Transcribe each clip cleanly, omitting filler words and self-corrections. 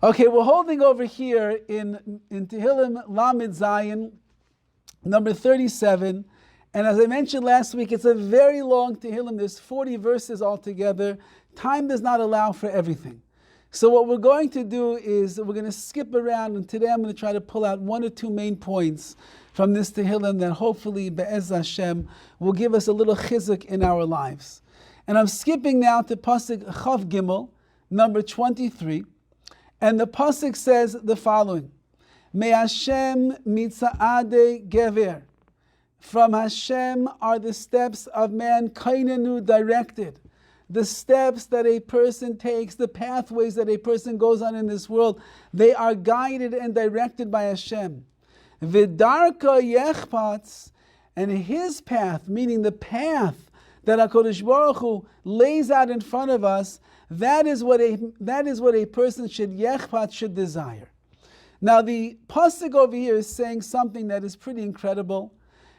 Okay, we're holding over here in TEHILLIM Lamed Zayin, number 37. And as I mentioned last week, it's a very long TEHILLIM. There's 40 verses altogether. Time does not allow for everything. So what we're going to do is we're going to skip around, and today I'm going to try to pull out one or two main points from this TEHILLIM that hopefully, Be'ez Hashem, will give us a little chizuk in our lives. And I'm skipping now to Pasuk Chav Gimel, number 23. And the pasuk says the following: Me Hashem mitzaade gever. From Hashem are the steps of man, kainenu, directed. The steps that a person takes, the pathways that a person goes on in this world, they are guided and directed by Hashem. V'darka yechpatz, and his path, meaning the path that HaKadosh Baruch Hu lays out in front of us, that is what a person should desire. Now the pasuk over here is saying something that is pretty incredible,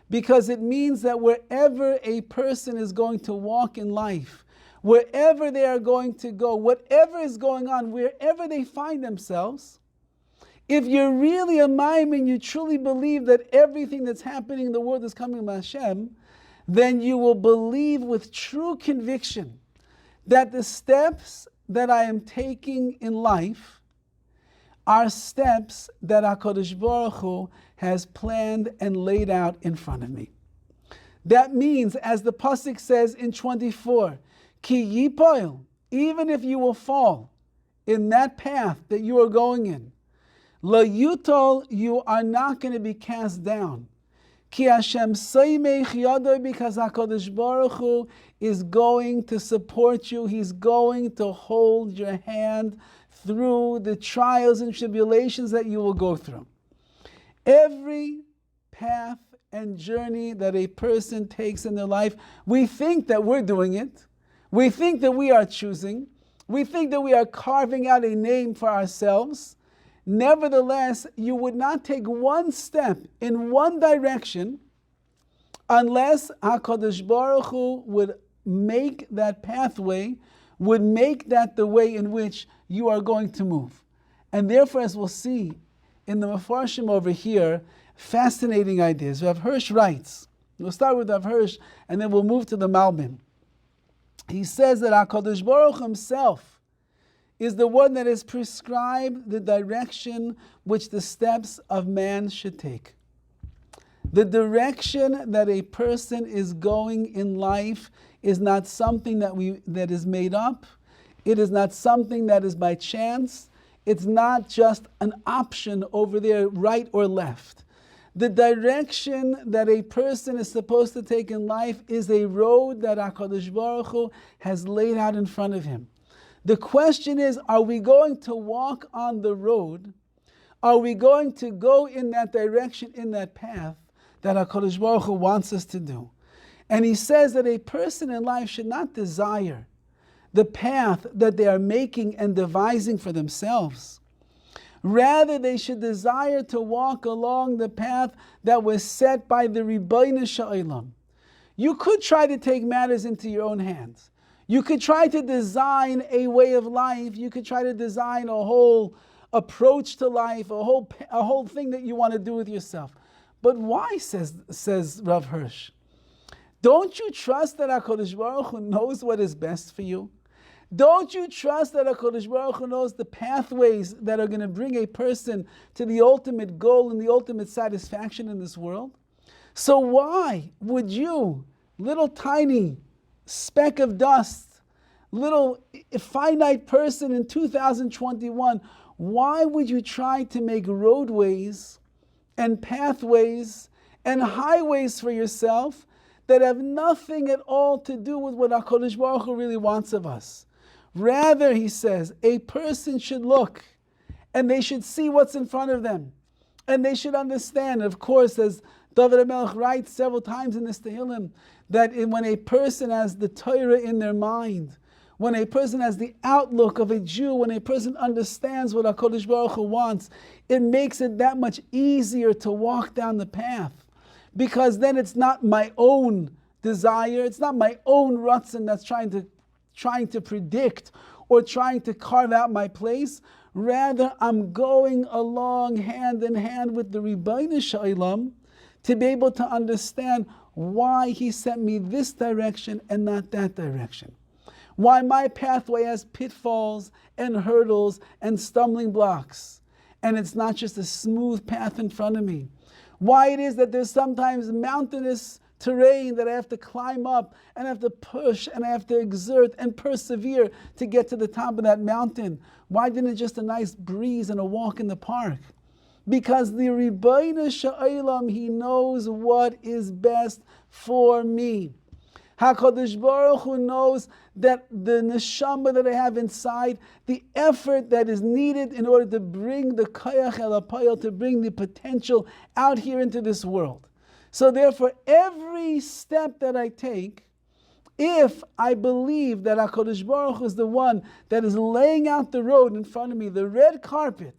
because it means that wherever a person is going to walk in life, wherever they are going to go, whatever is going on, wherever they find themselves, if you're really a ma'im and you truly believe that everything that's happening in the world is coming from Hashem, then you will believe with true conviction that the steps that I am taking in life are steps that HaKadosh Baruch Hu has planned and laid out in front of me. That means, as the pasuk says in 24, Ki yipoil, even if you will fall in that path that you are going in, la yutol, you are not going to be cast down. Ki Hashem saymech yadoi, because HaKadosh Baruch Hu is going to support you. He's going to hold your hand through the trials and tribulations that you will go through. Every path and journey that a person takes in their life, we think that we're doing it. We think that we are choosing. We think that we are carving out a name for ourselves. Nevertheless, you would not take one step in one direction unless HaKadosh Baruch Hu would make that pathway, would make that the way in which you are going to move. And therefore, as we'll see in the Mefarshim over here, fascinating ideas. Rav Hirsch writes, we'll start with Rav Hirsch and then we'll move to the Malbim. He says that HaKadosh Baruch himself is the one that has prescribed the direction which the steps of man should take. The direction that a person is going in life is not something that is made up. It is not something that is by chance. It's not just an option over there, right or left. The direction that a person is supposed to take in life is a road that HaKadosh Baruch Hu has laid out in front of him. The question is, are we going to walk on the road? Are we going to go in that direction, in that path that HaKadosh Baruch Hu wants us to do? And he says that a person in life should not desire the path that they are making and devising for themselves. Rather, they should desire to walk along the path that was set by the Ribbono Shel Olam. You could try to take matters into your own hands. You could try to design a way of life. You could try to design a whole approach to life, a whole thing that you want to do with yourself. But why, says Rav Hirsch? Don't you trust that HaKadosh Baruch Hu knows what is best for you? Don't you trust that HaKadosh Baruch Hu knows the pathways that are going to bring a person to the ultimate goal and the ultimate satisfaction in this world? So why would you, little tiny speck of dust, little finite person in 2021, why would you try to make roadways and pathways and highways for yourself that have nothing at all to do with what HaKadosh Baruch Hu really wants of us? Rather, he says, a person should look and they should see what's in front of them. And they should understand, of course, as Dovid HaMelech writes several times in this TEHILLIM, that when a person has the Torah in their mind, when a person has the outlook of a Jew, when a person understands what HaKadosh Baruch Hu wants, it makes it that much easier to walk down the path. Because then it's not my own desire, it's not my own ratzon that's trying to predict or trying to carve out my place. Rather, I'm going along hand in hand with the Ribbono Shel Olam to be able to understand why he sent me this direction and not that direction. Why my pathway has pitfalls and hurdles and stumbling blocks, and it's not just a smooth path in front of me. Why it is that there's sometimes mountainous terrain that I have to climb up and I have to push and I have to exert and persevere to get to the top of that mountain. Why didn't it just a nice breeze and a walk in the park? Because the Ribbono Shel Olam, he knows what is best for me. HaKadosh Baruch Hu knows that the neshama that I have inside, the effort that is needed in order to bring the koyach el hapayil, to bring the potential out here into this world. So therefore, every step that I take, if I believe that HaKadosh Baruch Hu is the one that is laying out the road in front of me, the red carpet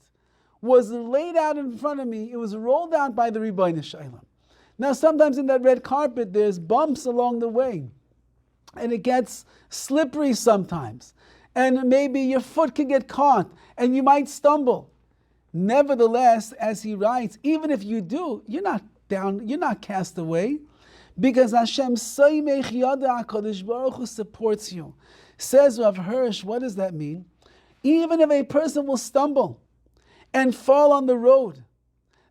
was laid out in front of me, it was rolled out by the Ribbono Shel Olam. Now sometimes in that red carpet there's bumps along the way, and it gets slippery sometimes, and maybe your foot could get caught and you might stumble. Nevertheless, as he writes, even if you do, you're not down, you're not cast away, because Hashem Soymech Yada, HaKadosh Baruch Hu supports you. Says Rav Hirsch, what does that mean? Even if a person will stumble and fall on the road,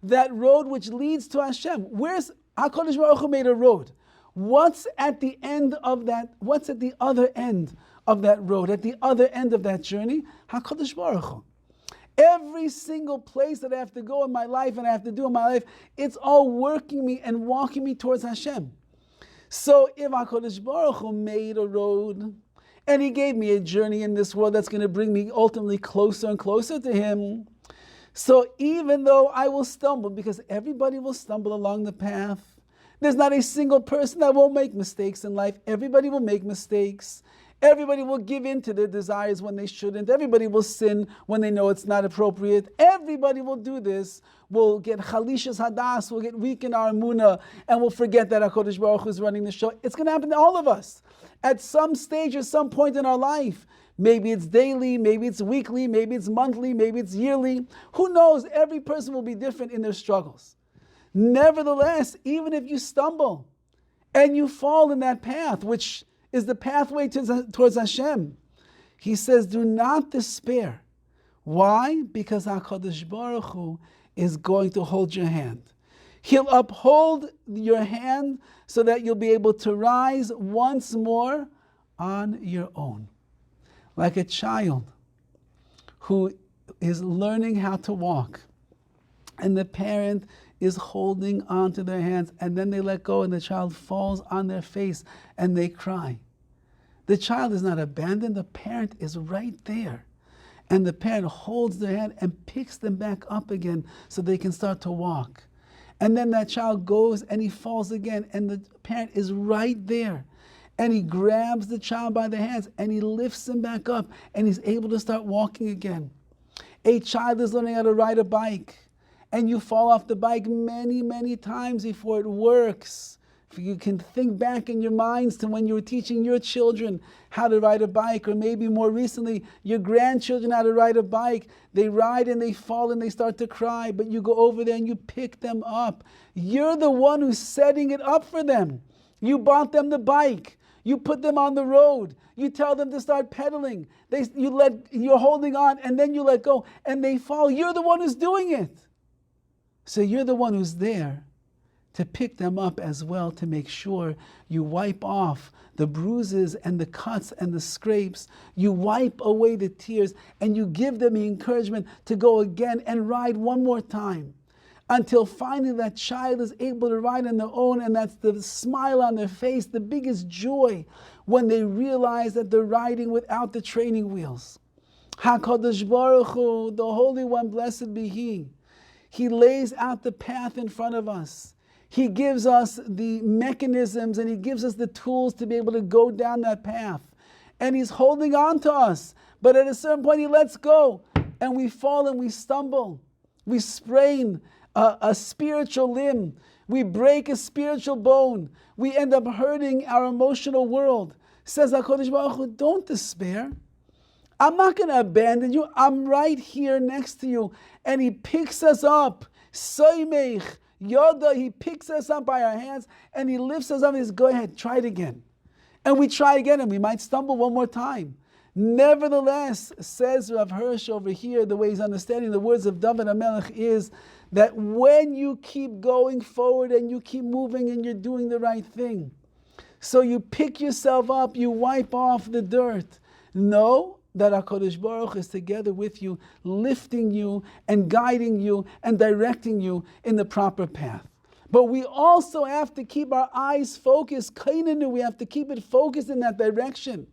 that road which leads to Hashem, where's HaKadosh Baruch Hu made a road? What's at the end of that? What's at the other end of that road? At the other end of that journey? HaKadosh Baruch Hu. Every single place that I have to go in my life and I have to do in my life, it's all working me and walking me towards Hashem. So if HaKadosh Baruch Hu made a road and he gave me a journey in this world that's going to bring me ultimately closer and closer to him, so even though I will stumble, because everybody will stumble along the path, there's not a single person that won't make mistakes in life. Everybody will make mistakes. Everybody will give in to their desires when they shouldn't. Everybody will sin when they know it's not appropriate. Everybody will do this. We'll get chalishas hadas, we'll get weak in our emunah, and we'll forget that HaKadosh Baruch Hu is running the show. It's going to happen to all of us at some stage or some point in our life. Maybe it's daily, maybe it's weekly, maybe it's monthly, maybe it's yearly. Who knows? Every person will be different in their struggles. Nevertheless, even if you stumble and you fall in that path, which is the pathway towards Hashem, he says, do not despair. Why? Because HaKadosh Baruch Hu is going to hold your hand. He'll uphold your hand so that you'll be able to rise once more on your own. Like a child who is learning how to walk, and the parent is holding on to their hands, and then they let go and the child falls on their face and they cry. The child is not abandoned, the parent is right there. And the parent holds their hand and picks them back up again so they can start to walk. And then that child goes and he falls again, and the parent is right there. And he grabs the child by the hands and he lifts him back up and he's able to start walking again. A child is learning how to ride a bike, and you fall off the bike many, many times before it works. If you can think back in your minds to when you were teaching your children how to ride a bike, or maybe more recently, your grandchildren how to ride a bike. They ride and they fall and they start to cry, but you go over there and you pick them up. You're the one who's setting it up for them. You bought them the bike. You put them on the road. You tell them to start pedaling. You're holding on, and then you let go, and they fall. You're the one who's doing it. So you're the one who's there to pick them up as well, to make sure you wipe off the bruises and the cuts and the scrapes. You wipe away the tears, and you give them the encouragement to go again and ride one more time, until finally that child is able to ride on their own, and that's the smile on their face, the biggest joy, when they realize that they're riding without the training wheels. HaKadosh Baruch Hu, the Holy One, blessed be He lays out the path in front of us. He gives us the mechanisms and He gives us the tools to be able to go down that path. And He's holding on to us. But at a certain point He lets go, and we fall and we stumble. We sprain a spiritual limb. We break a spiritual bone. We end up hurting our emotional world. Says HaKadosh Baruch Hu, don't despair. I'm not going to abandon you. I'm right here next to you. And he picks us up. Soymech, Yoda, he picks us up by our hands and he lifts us up and says, go ahead, try it again. And we try again and we might stumble one more time. Nevertheless, says Rav Hirsch over here, the way he's understanding the words of Dovid HaMelech is that when you keep going forward and you keep moving and you're doing the right thing, so you pick yourself up, you wipe off the dirt. Know that HaKadosh Baruch Hu is together with you, lifting you and guiding you and directing you in the proper path. But we also have to keep our eyes focused. Kainanu, we have to keep it focused in that direction,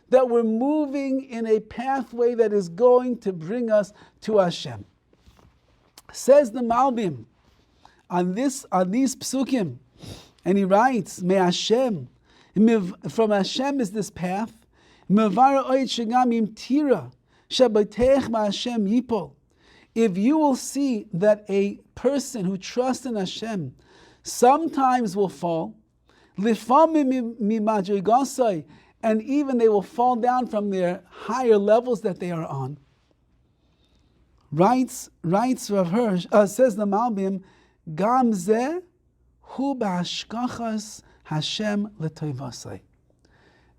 that we're moving in a pathway that is going to bring us to Hashem. Says the Malbim on these psukim, and he writes, "Me Hashem, from Hashem is this path. If you will see that a person who trusts in Hashem sometimes will fall, and even they will fall down from their higher levels that they are on." Writes Rav Hirsch, says the Malbim, "Gam zeh hu b'hashkachas Hashem l'toivasai."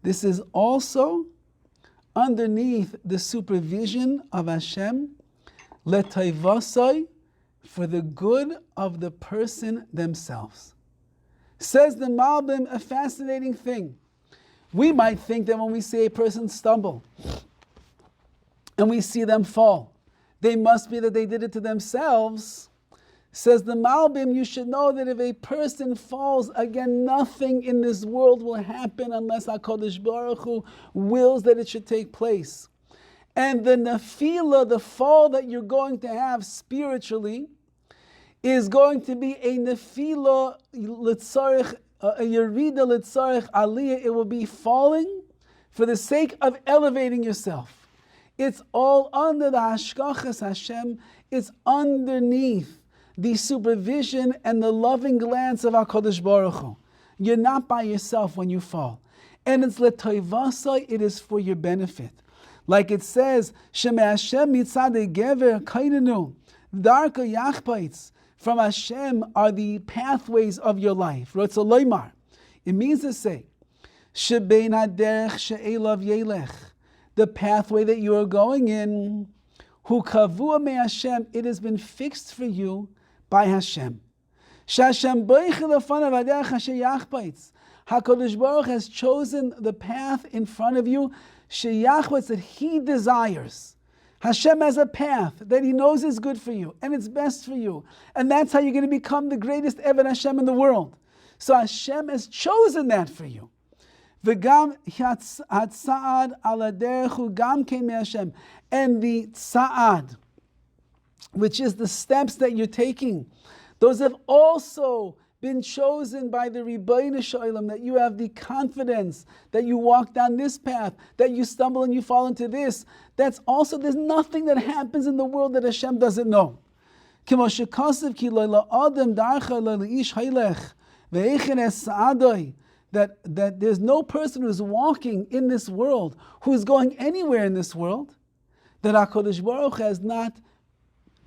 This is also underneath the supervision of Hashem, l'toivasai, for the good of the person themselves. Says the Malbim, a fascinating thing. We might think that when we see a person stumble and we see them fall, they must be that they did it to themselves. Says the Malbim, you should know that if a person falls, again, nothing in this world will happen unless HaKadosh Baruch Hu wills that it should take place. And the nefila, the fall that you're going to have spiritually, is going to be a nefila litzarech, a yerida litzarech aliyah. It will be falling for the sake of elevating yourself. It's all under the hashkachas Hashem. It's underneath the supervision and the loving glance of HaKadosh Baruch Hu. You're not by yourself when you fall. And it's l'toivasai, it is for your benefit. Like it says, Sheme Hashem mitzadei gever kainenu, darka yachpaitz. From Hashem are the pathways of your life. Rotzaloymar. It means to say, shebein haderech she'elav yelech, the pathway that you are going in, hu kavua me Hashem, it has been fixed for you by Hashem. Shashem boichel afanav haderech asher yachpaitz. HaKadosh Baruch has chosen the path in front of you, sheyachpaitz, that He desires. Hashem has a path that He knows is good for you and it's best for you. And that's how you're going to become the greatest Eved Hashem in the world. So Hashem has chosen that for you. V'gam hatza'ad ala derechu gam kein Hashem. And the tza'ad, which is the steps that you're taking, those have also been chosen by the Ribbono Shel Olam, that you have the confidence that you walk down this path, that you stumble and you fall into this. That's also, there's nothing that happens in the world that Hashem doesn't know. That there's no person who's walking in this world, who's going anywhere in this world, that HaKadosh Baruch has not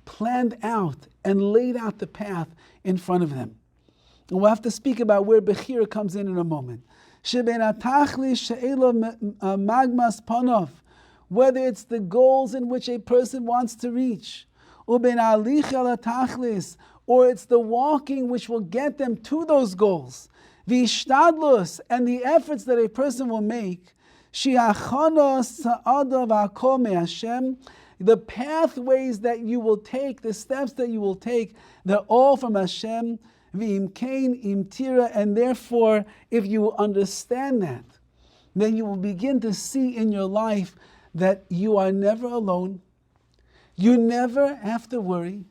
planned out and laid out the path in front of them. And we'll have to speak about where Bechira comes in a moment. Whether it's the goals in which a person wants to reach, or it's the walking which will get them to those goals, the ishtadlus and the efforts that a person will make, the pathways that you will take, the steps that you will take, they're all from Hashem. And therefore, if you understand that, then you will begin to see in your life that you are never alone. You never have to worry.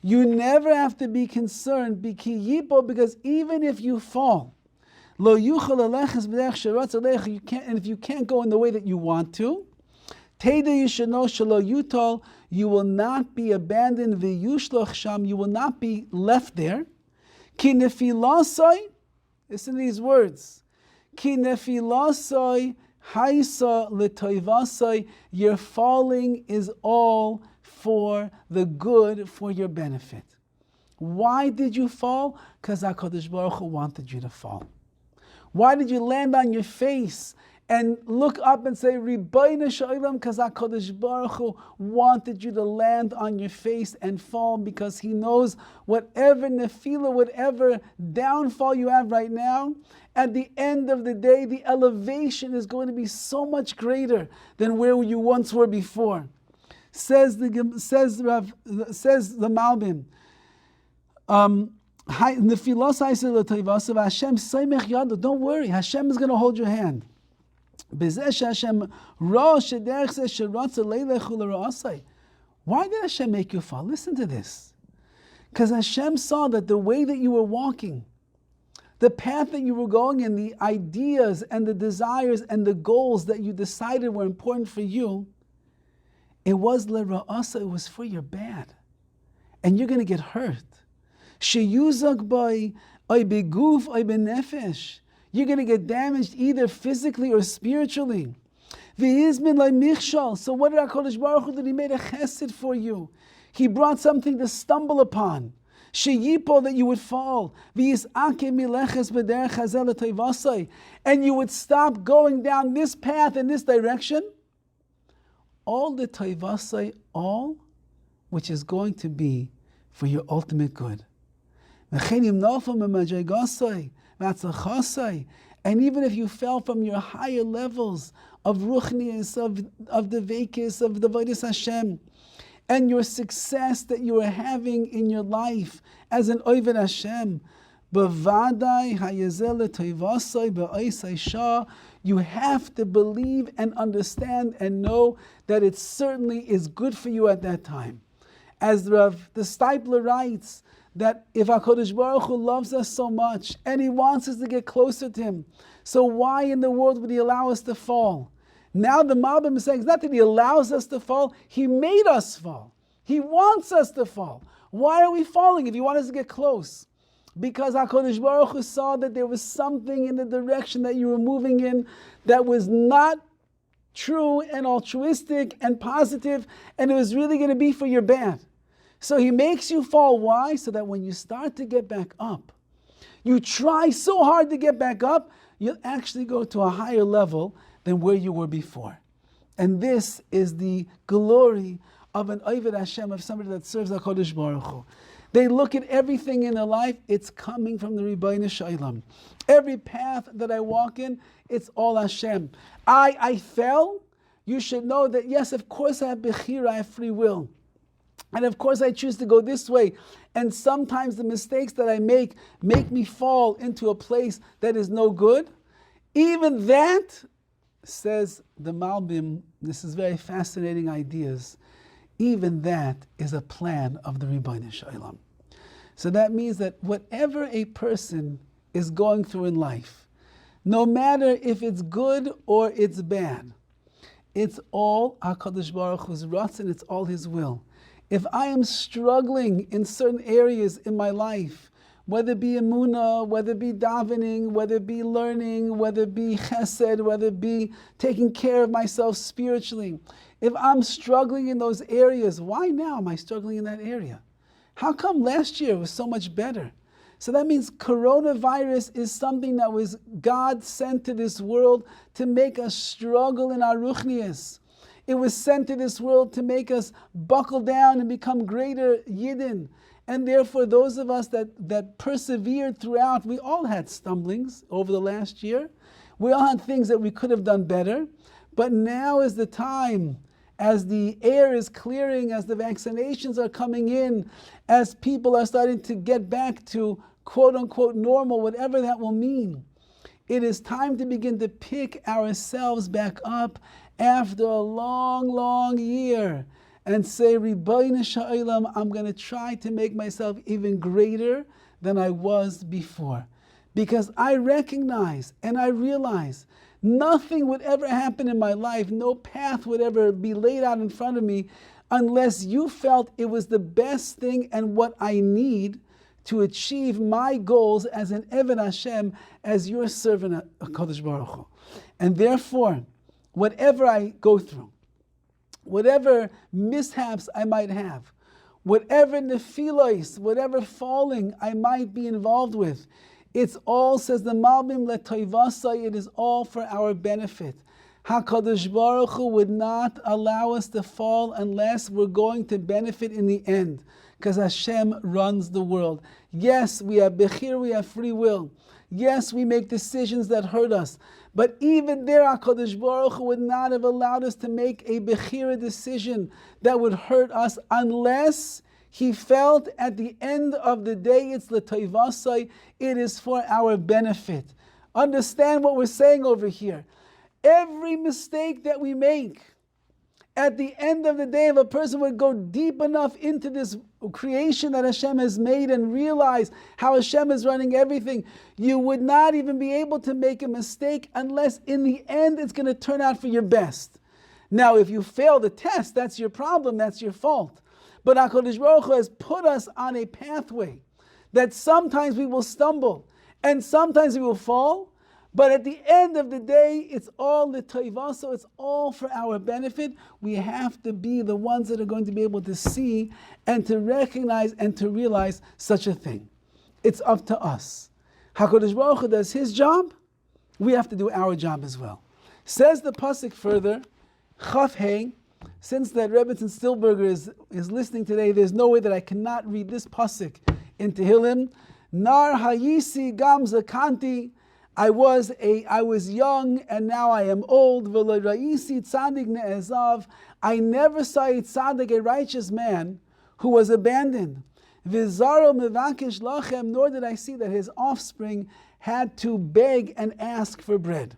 You never have to be concerned, because even if you fall, you can't, and if you can't go in the way that you want to, you should know, you will not be abandoned, you will not be left there. Ki nefilasai, listen to these words. Ki nefilasai Haisa l'toivasai, your falling is all for the good, for your benefit. Why did you fall? Because HaKadosh Baruch Hu wanted you to fall. Why did you land on your face and look up and say, Ribbono shel Olam? Because HaKadosh Baruch Hu wanted you to land on your face and fall, because He knows whatever nefila, whatever downfall you have right now, at the end of the day, the elevation is going to be so much greater than where you once were before. Says the Malbim, don't worry, Hashem is going to hold your hand. Why did Hashem make you fall? Listen to this. Because Hashem saw that the way that you were walking, the path that you were going in, the ideas and the desires and the goals that you decided were important for you, it was l'ra'asa, it was for your bad. And you're going to get hurt. Sheyuzak by oy beguf oy benefesh. You're going to get damaged either physically or spiritually. V'yizmin lai michshal. So what did HaKadosh Baruch Hu do? He made a chesed for you. He brought something to stumble upon. Sheyipo, that you would fall. V'yizake mileches b'derech hazeh l'toivasai. And you would stop going down this path in this direction. All the toivasai, all which is going to be for your ultimate good. And even if you fell from your higher levels of ruchnius, of the vekis, of the avodas Hashem, and your success that you are having in your life as an oved Hashem, you have to believe and understand and know that it certainly is good for you at that time. As the Stipler writes, that if HaKadosh Baruch Hu loves us so much and He wants us to get closer to Him, so why in the world would He allow us to fall? Now the Malbim is saying it's not that He allows us to fall, He made us fall. He wants us to fall. Why are we falling if He wants us to get close? Because HaKadosh Baruch Hu saw that there was something in the direction that you were moving in that was not true and altruistic and positive, and it was really going to be for your bad. So He makes you fall. Why? So that when you start to get back up, you try so hard to get back up, you'll actually go to a higher level than where you were before. And this is the glory of an Oved Hashem, of somebody that serves HaKadosh Baruch Hu. They look at everything in their life, it's coming from the Ribbono shel Olam. Every path that I walk in, it's all Hashem. I fell. You should know that, yes, of course I have bechira, I have free will. And of course I choose to go this way. And sometimes the mistakes that I make me fall into a place that is no good. Even that, says the Malbim, this is very fascinating ideas, even that is a plan of the Ribbono shel Olam. So that means that whatever a person is going through in life, no matter if it's good or it's bad, it's all HaKadosh Baruch Hu's ratzon, it's all His will. If I am struggling in certain areas in my life, whether it be emunah, whether it be davening, whether it be learning, whether it be chesed, whether it be taking care of myself spiritually, if I'm struggling in those areas, why now am I struggling in that area? How come last year was so much better? So that means coronavirus is something that was God sent to this world to make us struggle in our ruchnius. It was sent to this world to make us buckle down and become greater Yidden. And therefore, those of us that persevered throughout, we all had stumblings over the last year. We all had things that we could have done better. But now is the time, as the air is clearing, as the vaccinations are coming in, as people are starting to get back to quote-unquote normal, whatever that will mean. It is time to begin to pick ourselves back up after a long, long year and say, Ribbono shel Olam, I'm going to try to make myself even greater than I was before. Because I recognize and I realize nothing would ever happen in my life, no path would ever be laid out in front of me unless you felt it was the best thing and what I need to achieve my goals as an Eved Hashem, as your servant, HaKadosh Baruch Hu. And therefore, whatever I go through, whatever mishaps I might have, whatever nephilos, whatever falling I might be involved with, it's all, says the Malbim, letoivasai, it is all for our benefit. HaKadosh Baruch Hu would not allow us to fall unless we're going to benefit in the end, because Hashem runs the world. Yes, we have bechir, we have free will. Yes, we make decisions that hurt us. But even there, HaKadosh Baruch Hu would not have allowed us to make a bechira decision that would hurt us unless He felt at the end of the day it's l'toivasai, it is for our benefit. Understand what we're saying over here. Every mistake that we make, at the end of the day, if a person would go deep enough into this creation that Hashem has made and realize how Hashem is running everything, you would not even be able to make a mistake unless in the end it's going to turn out for your best. Now, if you fail the test, that's your problem, that's your fault. But HaKadosh Baruch Hu has put us on a pathway that sometimes we will stumble and sometimes we will fall. But at the end of the day, it's all l'toivasai, it's all for our benefit. We have to be the ones that are going to be able to see and to recognize and to realize such a thing. It's up to us. HaKadosh Baruch Hu does His job, we have to do our job as well. Says the pasuk further, Chaf Hey, since that Rebbetzin Stilberger is listening today, there's no way that I cannot read this pasuk in Tehillim. Nar hayisi gam zakanti, I was young and now I am old. I never saw a tzaddik, a righteous man, who was abandoned. Nor did I see that his offspring had to beg and ask for bread.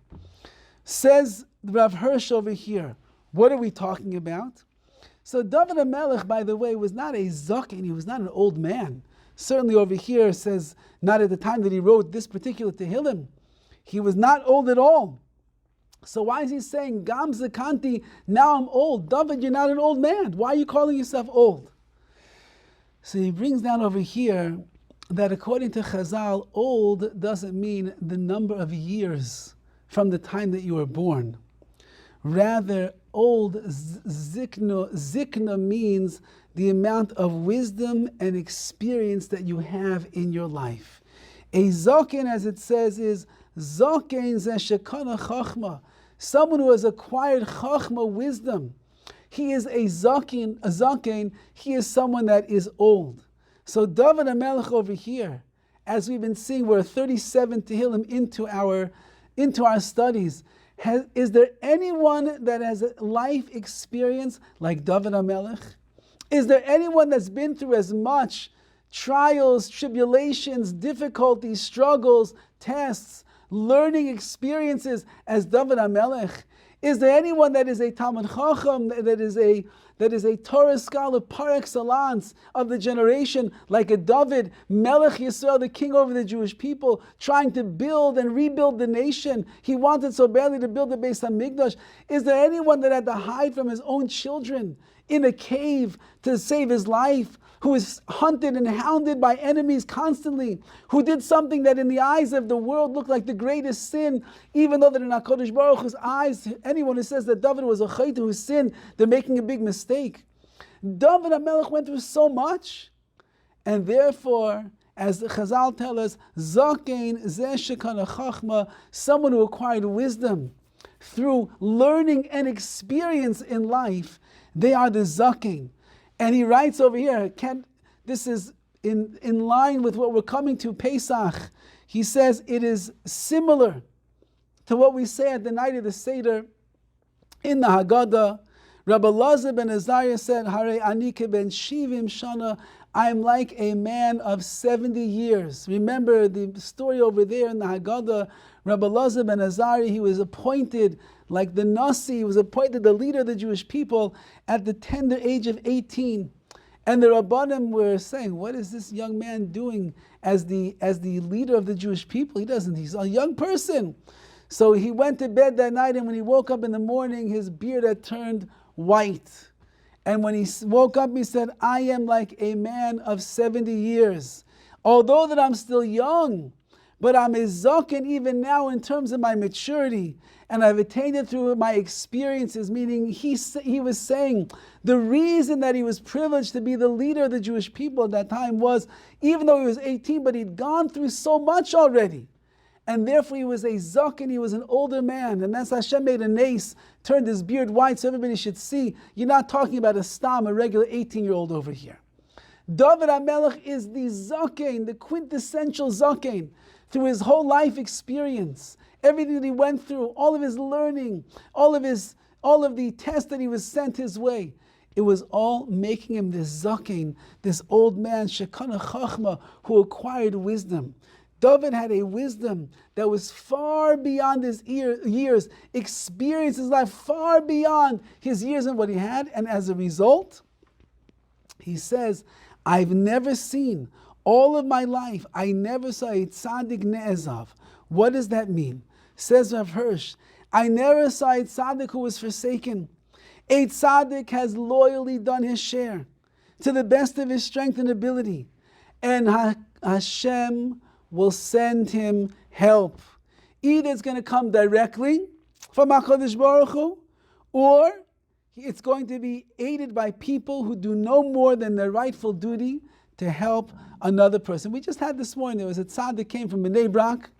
Says Rav Hirsch over here, what are we talking about? So Dovid HaMelech, by the way, was not a zaken, he was not an old man. Certainly over here says, not at the time that he wrote this particular Tehillim. He was not old at all. So why is he saying, Gam Zakanti, now I'm old? Dovid, you're not an old man. Why are you calling yourself old? So he brings down over here that according to Chazal, old doesn't mean the number of years from the time that you were born. Rather, old, zikna means the amount of wisdom and experience that you have in your life. A zaken, as it says, is Zaken ze shekana chachma, someone who has acquired chachma, wisdom. He is a zaken, he is someone that is old. So Dovid HaMelech over here, as we've been seeing, we're 37 Tehillim into our studies. Is there anyone that has a life experience like Dovid HaMelech? Is there anyone that's been through as much trials, tribulations, difficulties, struggles, tests, learning experiences as Dovid HaMelech? Is there anyone that is a Talmid Chacham, that is a Torah scholar par excellence of the generation, like a Dovid, Melech Yisrael, the king over the Jewish people, trying to build and rebuild the nation? He wanted so badly to build the Beis HaMikdash. Is there anyone that had to hide from his own children in a cave to save his life, who is hunted and hounded by enemies constantly, who did something that in the eyes of the world looked like the greatest sin, even though that in HaKadosh Baruch Hu's eyes, anyone who says that Dovid was a chayta who sinned, they're making a big mistake. Dovid HaMelech went through so much, and therefore, as the Chazal tell us, Zaken zeh shekana chachma, someone who acquired wisdom through learning and experience in life, they are the Zaken. And he writes over here, this is in line with what we're coming to, Pesach. He says it is similar to what we say at the night of the Seder in the Haggadah. Rabbi Elazar ben Azariah said, Hare ani ben shivim shana, I am like a man of 70 years. Remember the story over there in the Haggadah, Rabbi Elazar ben Azariah, he was appointed like the Nasi, he was appointed the leader of the Jewish people at the tender age of 18. And the Rabbanim were saying, what is this young man doing as the leader of the Jewish people? He's a young person. So he went to bed that night, and when he woke up in the morning, his beard had turned white. And when he woke up, he said, I am like a man of 70 years. Although that I'm still young, but I'm a zaken even now in terms of my maturity, and I've attained it through my experiences, meaning he was saying the reason that he was privileged to be the leader of the Jewish people at that time was, even though he was 18, but he'd gone through so much already. And therefore he was a zaken, he was an older man. And that's Hashem made a nace, turned his beard white so everybody should see. You're not talking about a stam, a regular 18-year-old over here. Dovid HaMelech is the zaken, the quintessential zaken, through his whole life experience. Everything that he went through, all of his learning, all of the tests that he was sent his way. It was all making him this zaken, this old man, shekana chachma, who acquired wisdom. Dovid had a wisdom that was far beyond his years, experienced his life far beyond his years and what he had, and as a result, he says, I've never seen, all of my life, I never saw a tzaddik ne'ezav. What does that mean? Says Rav Hirsch, I never saw a tzaddik who was forsaken. A tzaddik has loyally done his share to the best of his strength and ability, and Hashem will send him help. Either it's going to come directly from HaKadosh Baruch Hu, or it's going to be aided by people who do no more than their rightful duty to help another person. We just had this morning, there was a tzaddik that came from Bnei Brak,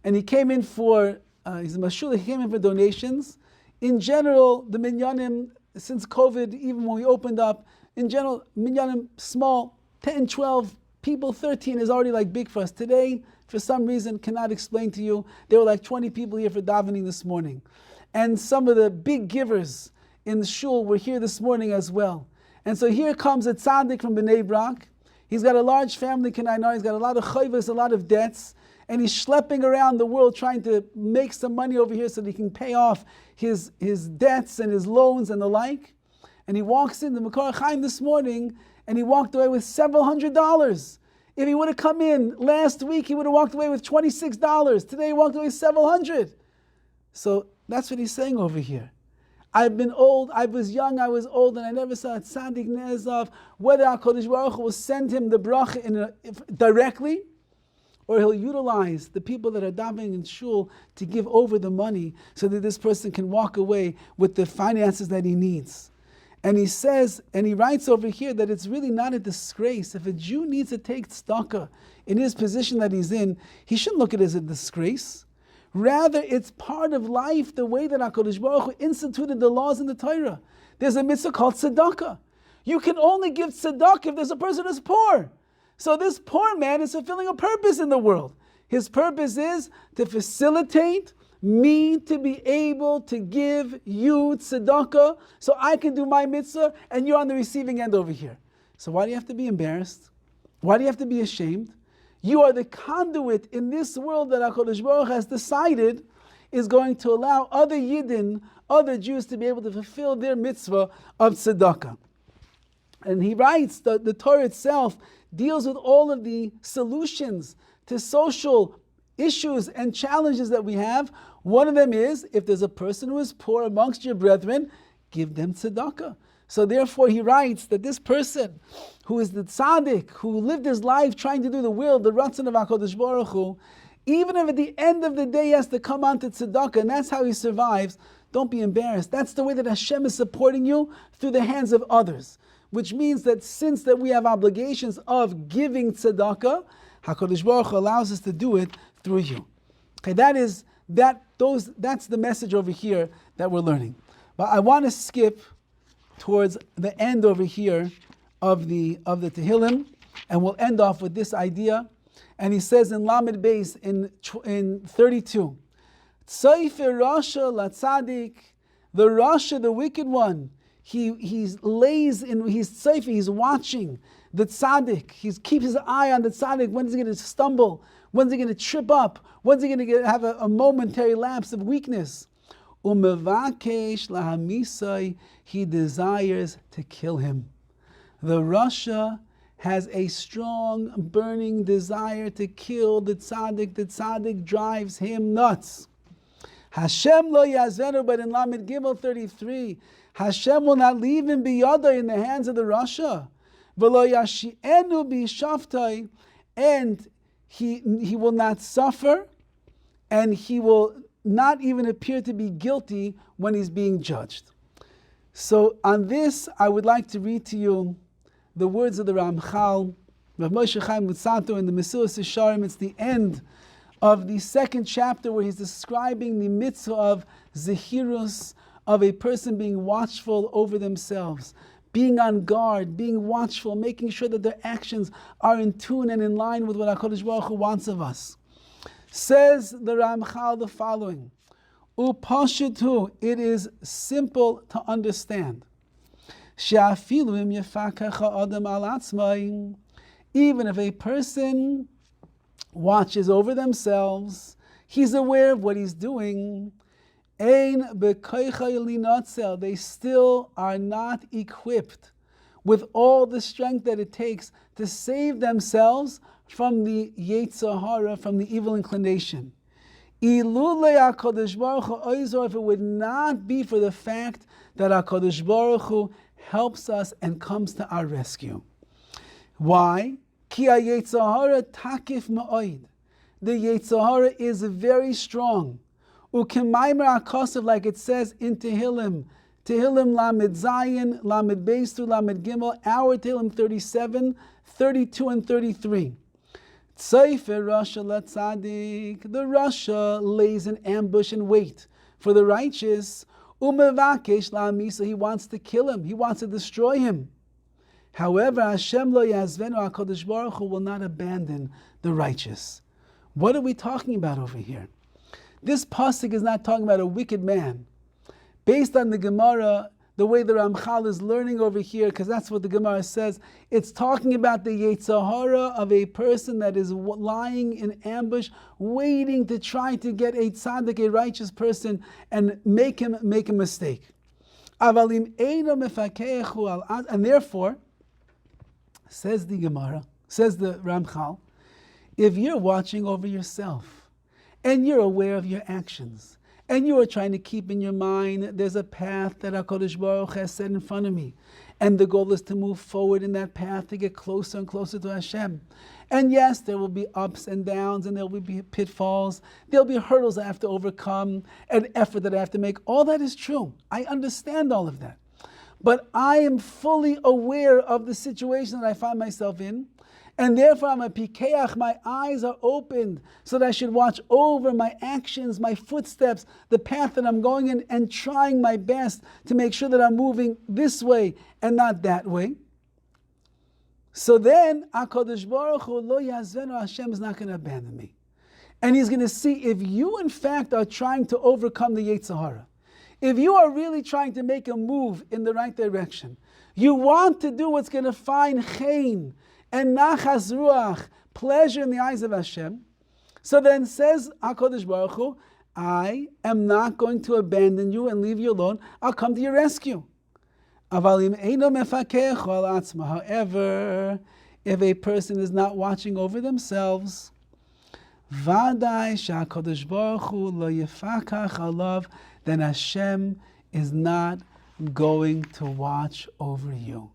and he came in for, he's a mashul, he came in for donations. In general, the minyanim, since COVID, even when we opened up, in general, minyanim, small, 10, 12 people, 13 is already like big for us. Today, for some reason, cannot explain to you, there were like 20 people here for davening this morning. And some of the big givers in the shul were here this morning as well. And so here comes a tzaddik from Bnei Brak. He's got a large family, can I know, he's got a lot of chayvas, a lot of debts, and he's schlepping around the world trying to make some money over here so that he can pay off his debts and his loans and the like. And he walks in the Makar Chaim this morning, and he walked away with several $100s. If he would have come in last week, he would have walked away with $26. Today he walked away with several hundred. So that's what he's saying over here. I've been old, I was young, I was old, and I never saw a tzaddik ne'ezav, whether HaKadosh Baruch Hu will send him the bracha directly, or he'll utilize the people that are davening in shul to give over the money so that this person can walk away with the finances that he needs. And he says, and he writes over here that it's really not a disgrace. If a Jew needs to take tzedakah in his position that he's in, he shouldn't look at it as a disgrace. Rather, it's part of life, the way that HaKadosh Baruch Hu instituted the laws in the Torah. There's a mitzvah called Sadhaka. You can only give tzedakah if there's a person who's poor. So this poor man is fulfilling a purpose in the world. His purpose is to facilitate me to be able to give you tzedakah so I can do my mitzvah and you're on the receiving end over here. So why do you have to be embarrassed? Why do you have to be ashamed? You are the conduit in this world that HaKadosh Baruch Hu has decided is going to allow other Yidden, other Jews to be able to fulfill their mitzvah of tzedakah. And he writes that the Torah itself deals with all of the solutions to social issues and challenges that we have. One of them is, if there's a person who is poor amongst your brethren, give them tzedakah. So therefore he writes that this person who is the tzaddik, who lived his life trying to do the will, the ratzon of HaKadosh Baruch Hu, even if at the end of the day he has to come on to tzedakah, and that's how he survives, don't be embarrassed. That's the way that Hashem is supporting you through the hands of others. Which means that since that we have obligations of giving tzedakah, HaKadosh Baruch Hu allows us to do it through you. Okay, that's the message over here that we're learning. But I want to skip towards the end over here of the TEHILLIM, and we'll end off with this idea. And he says in Lamed Beis in 32, Tzayfer Rasha Latzadik, the Rasha, the wicked one, he's tzayfer, he's watching the tzaddik. He keeps his eye on the tzaddik. When is he going to stumble? When's he going to trip up? When's he going to have a momentary lapse of weakness? Umevakesh lahamisai, he desires to kill him. The Rasha has a strong, burning desire to kill the tzaddik. The tzaddik drives him nuts. Hashem lo yazvenu, but in Lamed Gimel 33, Hashem will not leave him biyada, in the hands of the Rasha. V'lo yashi'enu b'shaftai, and he will not suffer, and he will not even appear to be guilty when he's being judged. So on this, I would like to read to you the words of the Ramchal, Rav Moshe Chaim Luzzatto in the Mesilas Yesharim. It's the end of the second chapter where he's describing the mitzvah of zehirus, of a person being watchful over themselves, being on guard, being watchful, making sure that their actions are in tune and in line with what HaKadosh Baruch Hu wants of us. Says the Ramchal the following, Upashitu, it is simple to understand. Even if a person watches over themselves, he's aware of what he's doing, they still are not equipped with all the strength that it takes to save themselves from the Yetzer Hara, from the evil inclination. If it would not be for the fact that HaKadosh Baruch Hu helps us and comes to our rescue. Why? Ki Yetzer Hara takif ma'od. The Yetzer Hara is very strong. Ukemaimer HaKosav, like it says in Tehillim, Tehillim Lamed Zayin, Lamed Beis through Lamed Gimel, our Tehillim 37, 32 and 33. Tzayfer Rasha Latzadik, the Rasha lays an ambush and wait for the righteous. Umevakesh La'amisa, he wants to kill him, he wants to destroy him. However, Hashem lo yazvenu, HaKadosh Baruch Hu will not abandon the righteous. What are we talking about over here? This pasuk is not talking about a wicked man. Based on the Gemara, the way the Ramchal is learning over here, because that's what the Gemara says, it's talking about the Yetzer Hara of a person that is lying in ambush, waiting to try to get a tzaddik, a righteous person, and make him make a mistake. And therefore, says the Gemara, says the Ramchal, if you're watching over yourself, and you're aware of your actions, and you are trying to keep in your mind, there's a path that HaKadosh Baruch Hu has set in front of me. And the goal is to move forward in that path to get closer and closer to Hashem. And yes, there will be ups and downs, and there will be pitfalls. There'll be hurdles I have to overcome, an effort that I have to make. All that is true. I understand all of that. But I am fully aware of the situation that I find myself in. And therefore I'm a pikeach, my eyes are opened so that I should watch over my actions, my footsteps, the path that I'm going in, and trying my best to make sure that I'm moving this way and not that way. So then, HaKadosh Baruch Hu lo yazvenu, Hashem is not going to abandon me. And He's going to see if you in fact are trying to overcome the Yetzer Hara. If you are really trying to make a move in the right direction, you want to do what's going to find chen and nachas ruach, pleasure in the eyes of Hashem. So then says HaKadosh Baruch Hu, I am not going to abandon you and leave you alone. I'll come to your rescue. However, if a person is not watching over themselves, then Hashem is not going to watch over you.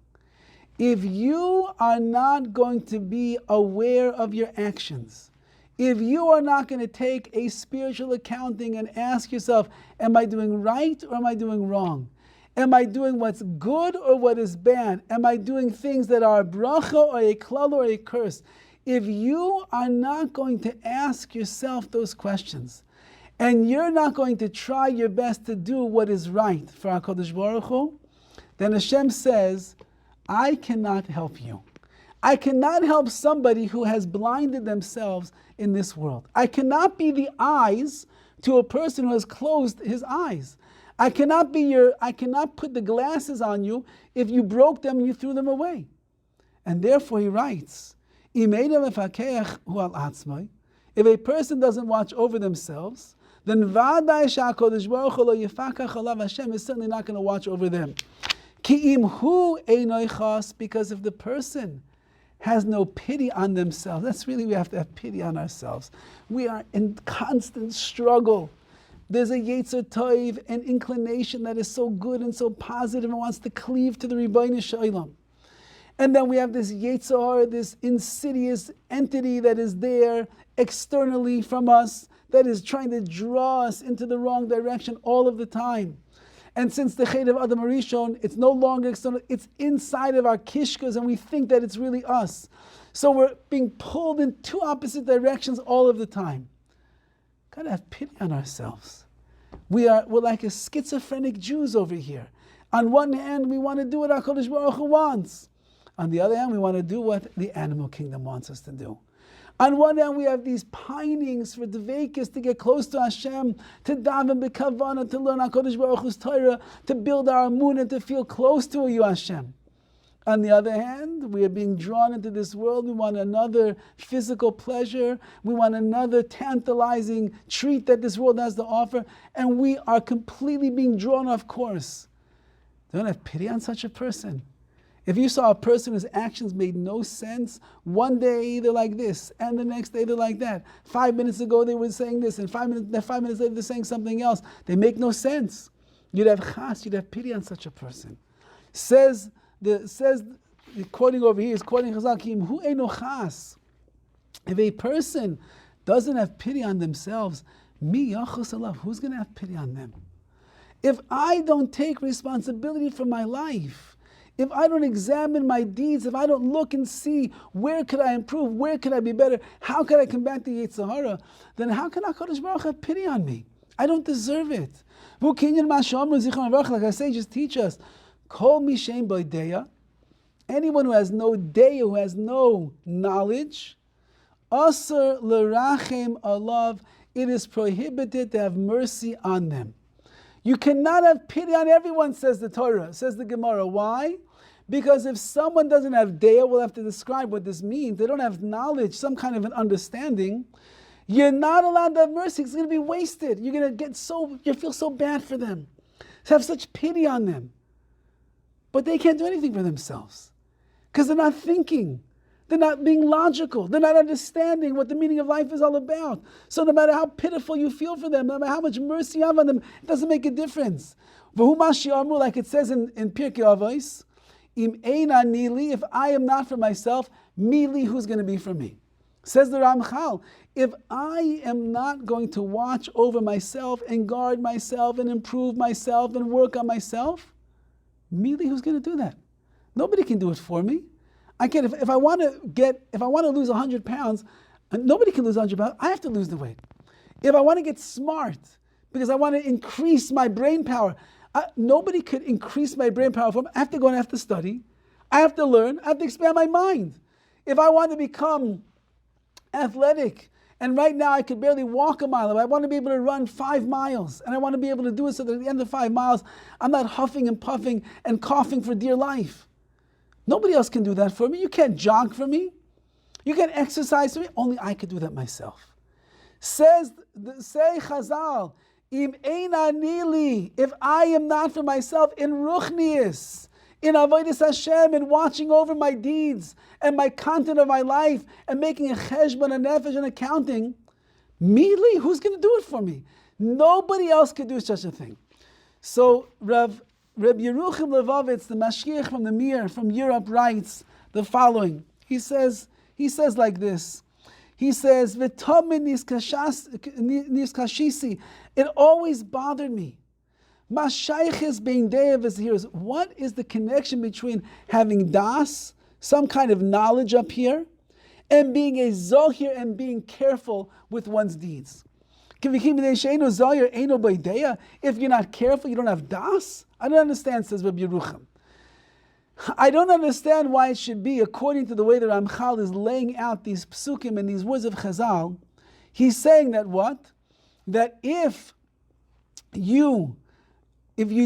If you are not going to be aware of your actions, if you are not going to take a spiritual accounting and ask yourself, am I doing right or am I doing wrong? Am I doing what's good or what is bad? Am I doing things that are a bracha or a klal or a curse? If you are not going to ask yourself those questions, and you're not going to try your best to do what is right for HaKadosh Baruch Hu, then Hashem says, I cannot help you. I cannot help somebody who has blinded themselves in this world. I cannot be the eyes to a person who has closed his eyes. I cannot put the glasses on you if you broke them and you threw them away. And therefore he writes, if a person doesn't watch over themselves, then Hashem is certainly not going to watch over them. Because if the person has no pity on themselves, that's really, we have to have pity on ourselves. We are in constant struggle. There's a Yetzer Tov, an inclination that is so good and so positive and wants to cleave to the Rabbi Shalom. And then we have this Yetzer Hara, this insidious entity that is there externally from us, that is trying to draw us into the wrong direction all of the time. And since the Chet of Adam Harishon, it's no longer external, it's inside of our kishkas, and we think that it's really us. So we're being pulled in two opposite directions all of the time. Gotta have pity on ourselves. We're like a schizophrenic Jews over here. On one hand, we want to do what HaKadosh Baruch Hu wants. On the other hand, we want to do what the animal kingdom wants us to do. On one hand, we have these pinings for Dveikis to get close to Hashem, to daven b'kavana, to learn HaKadosh Baruch Hu's Torah, to build our amun and to feel close to you, Hashem. On the other hand, we are being drawn into this world. We want another physical pleasure. We want another tantalizing treat that this world has to offer. And we are completely being drawn off course. Don't have pity on such a person. If you saw a person whose actions made no sense, one day they're like this, and the next day they're like that. 5 minutes ago they were saying this, and 5 minutes later they're saying something else. They make no sense. You'd have pity on such a person. Quoting over here, is quoting Chazal, Hu eino chas. If a person doesn't have pity on themselves, mi yachos alav, who's going to have pity on them? If I don't take responsibility for my life, if I don't examine my deeds, if I don't look and see where could I improve, where could I be better, how could I combat the Yetzer Hara, then how can HaKadosh Baruch Hu have pity on me? I don't deserve it. Like I say, just teach us. Kol mishem boideya, anyone who has no deya, who has no knowledge, asur l'rachem alav, it is prohibited to have mercy on them. You cannot have pity on everyone, says the Torah, says the Gemara. Why? Because if someone doesn't have deya, we'll have to describe what this means. They don't have knowledge, some kind of an understanding. You're not allowed to have mercy. It's going to be wasted. You're going to you feel so bad for them. To have such pity on them. But they can't do anything for themselves because they're not thinking. They're not being logical. They're not understanding what the meaning of life is all about. So no matter how pitiful you feel for them, no matter how much mercy you have on them, it doesn't make a difference. Like it says in Pirkei Avos, Im eina nili, if I am not for myself, mili, who's going to be for me? Says the Ramchal, if I am not going to watch over myself and guard myself and improve myself and work on myself, Mili, who's going to do that? Nobody can do it for me. I can't. If I want to lose 100 pounds, nobody can lose 100 pounds. I have to lose the weight. If I want to get smart, because I want to increase my brain power, nobody could increase my brain power for me. I have to go and I have to study. I have to learn. I have to expand my mind. If I want to become athletic, and right now I could barely walk a mile, if I want to be able to run 5 miles, and I want to be able to do it so that at the end of 5 miles, I'm not huffing and puffing and coughing for dear life. Nobody else can do that for me. You can't jog for me. You can't exercise for me. Only I could do that myself. Say Chazal, Im eina nili, if I am not for myself in ruchnius, in avodas Hashem, in watching over my deeds and my content of my life and making a cheshbon, a nefesh, and accounting, Mili, who's going to do it for me? Nobody else could do such a thing. So Rabbi Yeruchim Levovitz, the Mashgiach from the Mir from Europe, writes the following. He says like this. He says, "V'tomin niskashisi." It always bothered me. Mashayches bein deyav is here. What is the connection between having das, some kind of knowledge up here, and being a zohir and being careful with one's deeds? If you're not careful, you don't have das? I don't understand, says Rabbi Yerucham. I don't understand why it should be, according to the way that Ramchal is laying out these psukim and these words of Chazal. He's saying that what? That if you're not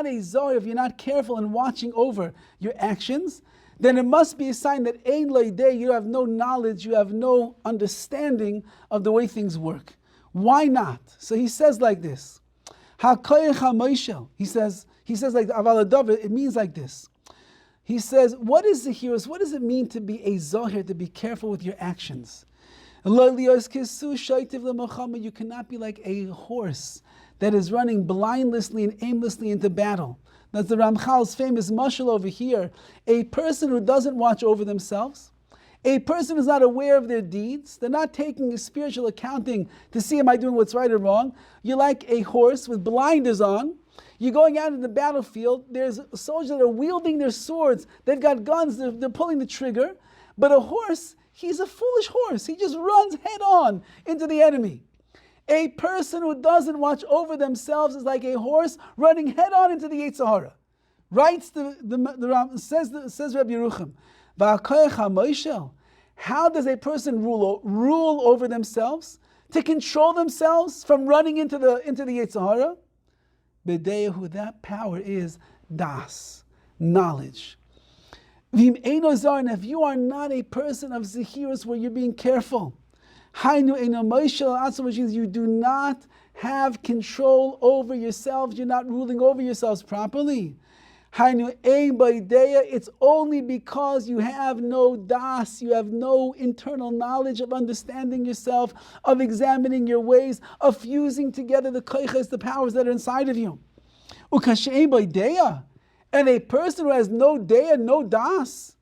a zohir, if you're not careful in watching over your actions, then it must be a sign that ein loidei, you have no knowledge, you have no understanding of the way things work. Why not? So he says like this. He says like Aval Dovid, it means like this. He says, what is the heroes? What does it mean to be a zohir, to be careful with your actions? You cannot be like a horse that is running blindlessly and aimlessly into battle. That's the Ramchal's famous mashal over here. A person who doesn't watch over themselves, a person who's not aware of their deeds, they're not taking a spiritual accounting to see am I doing what's right or wrong. You're like a horse with blinders on. You're going out in the battlefield. There's soldiers that are wielding their swords. They've got guns. They're pulling the trigger. But a horse, he's a foolish horse. He just runs head on into the enemy. A person who doesn't watch over themselves is like a horse running head on into the Yetzer Hara. Writes says Rabbi Yerucham, how does a person rule over themselves to control themselves from running into the Yetzer Hara? B'deyahu, that power is das, knowledge. V'im eino zar, and if you are not a person of zechirus where you're being careful, hainu eino moishel atzum, which means you do not have control over yourselves, you're not ruling over yourselves properly. Hainu ein b'deya, it's only because you have no das, you have no internal knowledge of understanding yourself, of examining your ways, of fusing together the koiches, the powers that are inside of you. Ukashein b'deya, and a person who has no deya, no das,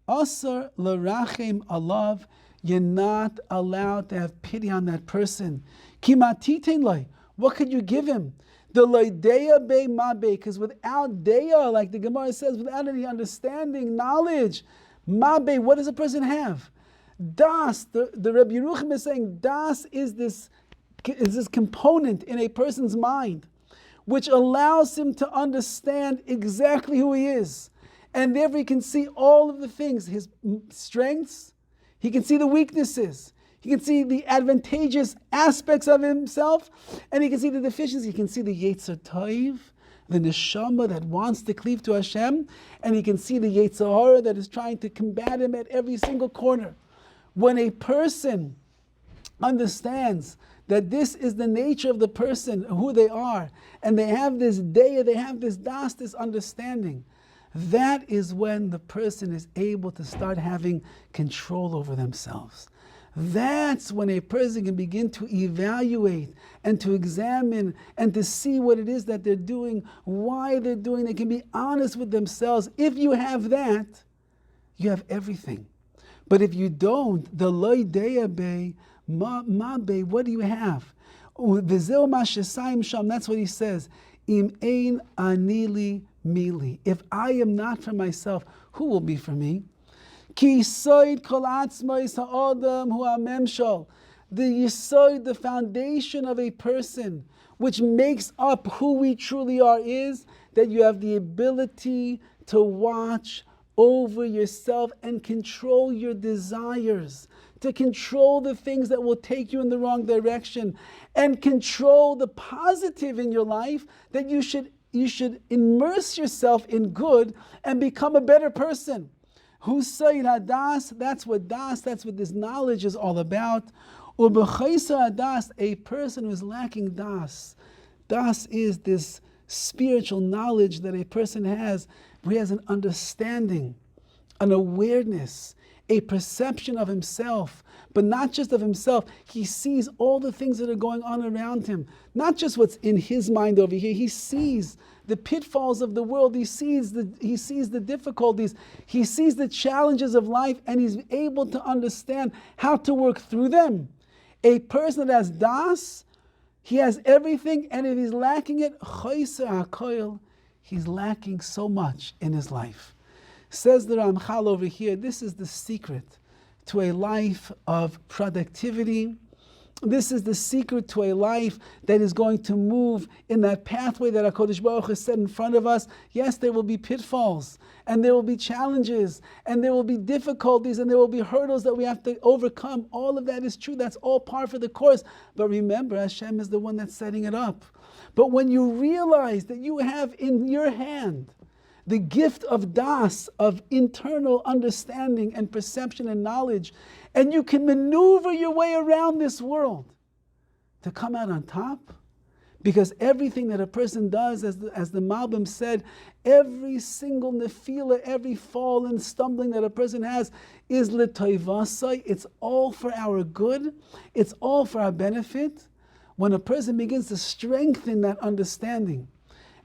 asar l'rachem alav, you're not allowed to have pity on that person. Kimatiten lay, what could you give him? The loideya be mabe, because without deya, like the Gemara says, without any understanding, knowledge, mabe, what does a person have? Das, the Rabbi Yerucham is saying, das is this component in a person's mind, which allows him to understand exactly who he is. And therefore he can see all of the things, his strengths, he can see the weaknesses, he can see the advantageous aspects of himself, and he can see the deficiencies. He can see the Yetzer Tov, the neshama that wants to cleave to Hashem, and he can see the Yetzer Hara that is trying to combat him at every single corner. When a person understands that this is the nature of the person, who they are, and they have this deya, they have this das, this understanding, that is when the person is able to start having control over themselves. That's when a person can begin to evaluate and to examine and to see what it is that they're doing, why they're doing. They can be honest with themselves. If you have that, you have everything. But if you don't, the loy deya be, ma be, what do you have? V'zeu ma shesayim sham, that's what he says. Im ein anili mili. If I am not for myself, who will be for me? Ki yisoid kol atzmos ha'adam hu ha'memshal. The yisoid, the foundation of a person, which makes up who we truly are, is that you have the ability to watch over yourself and control your desires, to control the things that will take you in the wrong direction, and control the positive in your life, that you should immerse yourself in good and become a better person. Husayid hadas, that's what this knowledge is all about. Ubechaysa hadas, a person who is lacking das. Das is this spiritual knowledge that a person has, where he has an understanding, an awareness, a perception of himself, but not just of himself. He sees all the things that are going on around him, not just what's in his mind over here. He sees the pitfalls of the world. He sees the difficulties. He sees the challenges of life, and he's able to understand how to work through them. A person that has das, he has everything, and if he's lacking it, he's lacking so much in his life. Says the Ramchal over here, this is the secret to a life of productivity. This is the secret to a life that is going to move in that pathway that HaKadosh Baruch Hu set in front of us. Yes, there will be pitfalls, and there will be challenges, and there will be difficulties, and there will be hurdles that we have to overcome. All of that is true. That's all par for the course. But remember, Hashem is the one that's setting it up. But when you realize that you have in your hand the gift of das, of internal understanding and perception and knowledge, and you can maneuver your way around this world to come out on top, because everything that a person does, as the Malbim said, every single nefila, every fall and stumbling that a person has is l'toivasai. It's all for our good. It's all for our benefit. When a person begins to strengthen that understanding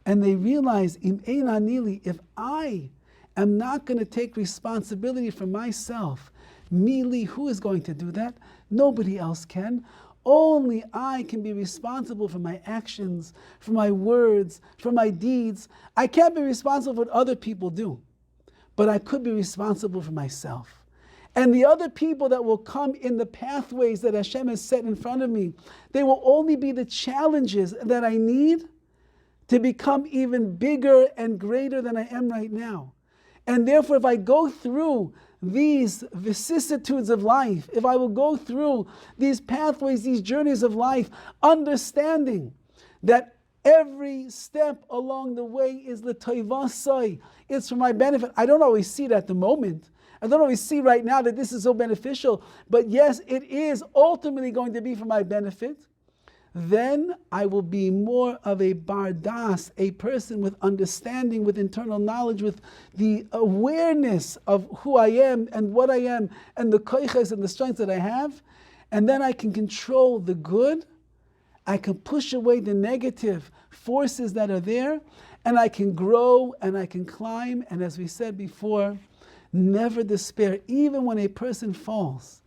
and they realize, Im ein anili, if I am not going to take responsibility for myself, Mili, who is going to do that? Nobody else can. Only I can be responsible for my actions, for my words, for my deeds. I can't be responsible for what other people do, but I could be responsible for myself. And the other people that will come in the pathways that Hashem has set in front of me, they will only be the challenges that I need to become even bigger and greater than I am right now. And therefore, if I go through these vicissitudes of life, if I will go through these pathways, these journeys of life, understanding that every step along the way is l'toivasai, it's for my benefit. I don't always see it at the moment. I don't always see right now that this is so beneficial, but yes, it is ultimately going to be for my benefit. Then I will be more of a bardas, a person with understanding, with internal knowledge, with the awareness of who I am and what I am and the koiches and the strengths that I have. And then I can control the good. I can push away the negative forces that are there, and I can grow and I can climb. And as we said before, never despair. Even when a person falls,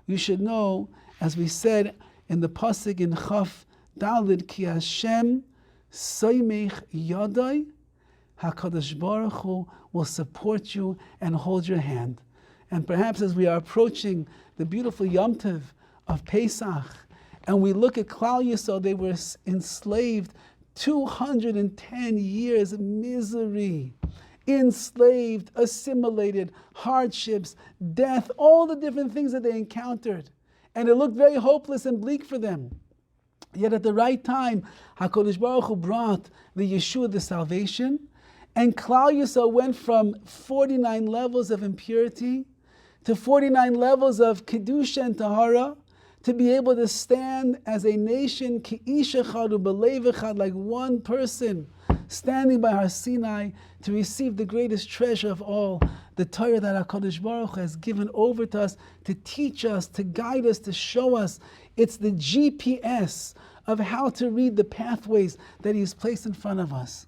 you should know, as we said in the pasuk in Chaf Dalid, Ki Hashem soymech yadai, HaKadosh Baruch Hu will support you and hold your hand. And perhaps as we are approaching the beautiful Yom Tov of Pesach, and we look at Klal Yisrael, they were enslaved 210 years of misery, enslaved, assimilated, hardships, death, all the different things that they encountered. And it looked very hopeless and bleak for them. Yet at the right time, HaKadosh Baruch Hu brought the Yeshua, the salvation, and Klal Yisrael went from 49 levels of impurity to 49 levels of Kedusha and Tahara, to be able to stand as a nation, Ki'ish echad u'belev echad, like one person, standing by Har Sinai to receive the greatest treasure of all, the Torah that HaKadosh Baruch Hu has given over to us, to teach us, to guide us, to show us. It's the GPS of how to read the pathways that He has placed in front of us.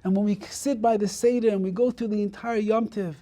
And when we sit by the Seder and we go through the entire Yom Tov,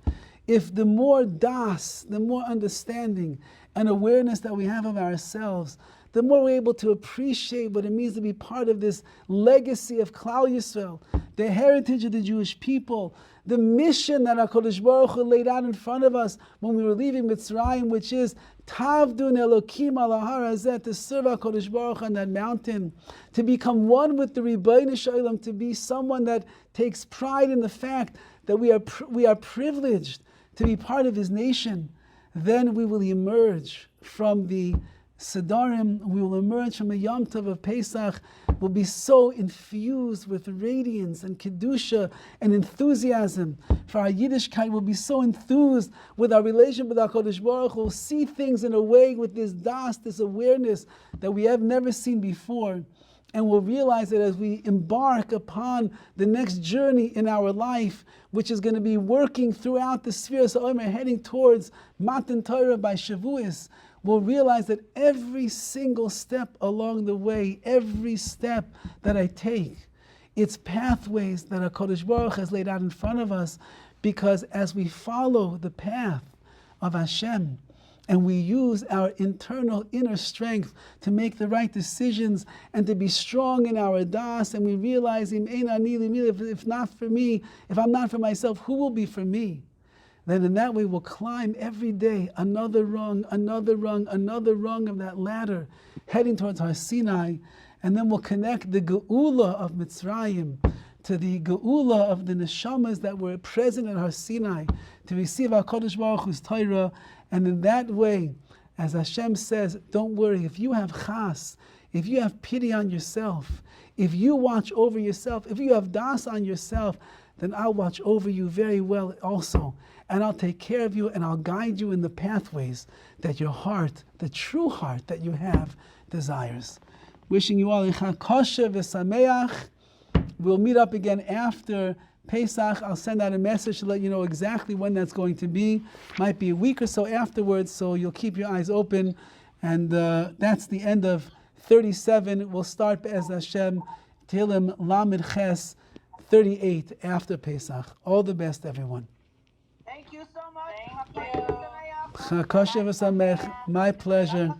if the more das, the more understanding and awareness that we have of ourselves, the more we're able to appreciate what it means to be part of this legacy of Klal Yisrael, the heritage of the Jewish people, the mission that HaKadosh Baruch Hu laid out in front of us when we were leaving Mitzrayim, which is Tavdun Elokim al Har Hazeh, to serve HaKadosh Baruch Hu on that mountain, to become one with the Rabbi Shalom, to be someone that takes pride in the fact that we are privileged to be part of His nation. Then we will emerge from the Sedarim, we will emerge from the Yom Tov of Pesach, will be so infused with radiance and Kedusha and enthusiasm for our Yiddishkeit, will be so enthused with our relation with HaKadosh Baruch Hu, will see things in a way with this das, this awareness that we have never seen before. And we'll realize that as we embark upon the next journey in our life, which is going to be working throughout the sphere of Omer, heading towards Matan Torah by Shavuos, we'll realize that every single step along the way, every step that I take, it's pathways that HaKadosh Baruch has laid out in front of us, because as we follow the path of Hashem, and we use our internal inner strength to make the right decisions and to be strong in our das, and we realize, if not for me, if I'm not for myself, who will be for me? Then in that way we'll climb every day another rung, another rung, another rung of that ladder, heading towards Har Sinai, and then we'll connect the Geula of Mitzrayim to the Geula of the Neshamas that were present at Har Sinai, to receive HaKadosh Baruch Hu's Torah. And in that way, as Hashem says, don't worry, if you have chas, if you have pity on yourself, if you watch over yourself, if you have das on yourself, then I'll watch over you very well also. And I'll take care of you, and I'll guide you in the pathways that your heart, the true heart that you have, desires. Wishing you all a Chag Kosher v'Sameach. We'll meet up again after Pesach. I'll send out a message to let you know exactly when that's going to be. Might be a week or so afterwards, so you'll keep your eyes open. And that's the end of 37. We'll start Be'ez Hashem, TEHILLIM Lamed Ches 38 after Pesach. All the best, everyone. Thank you so much. Thank you. Chag kosher v'samech. My pleasure.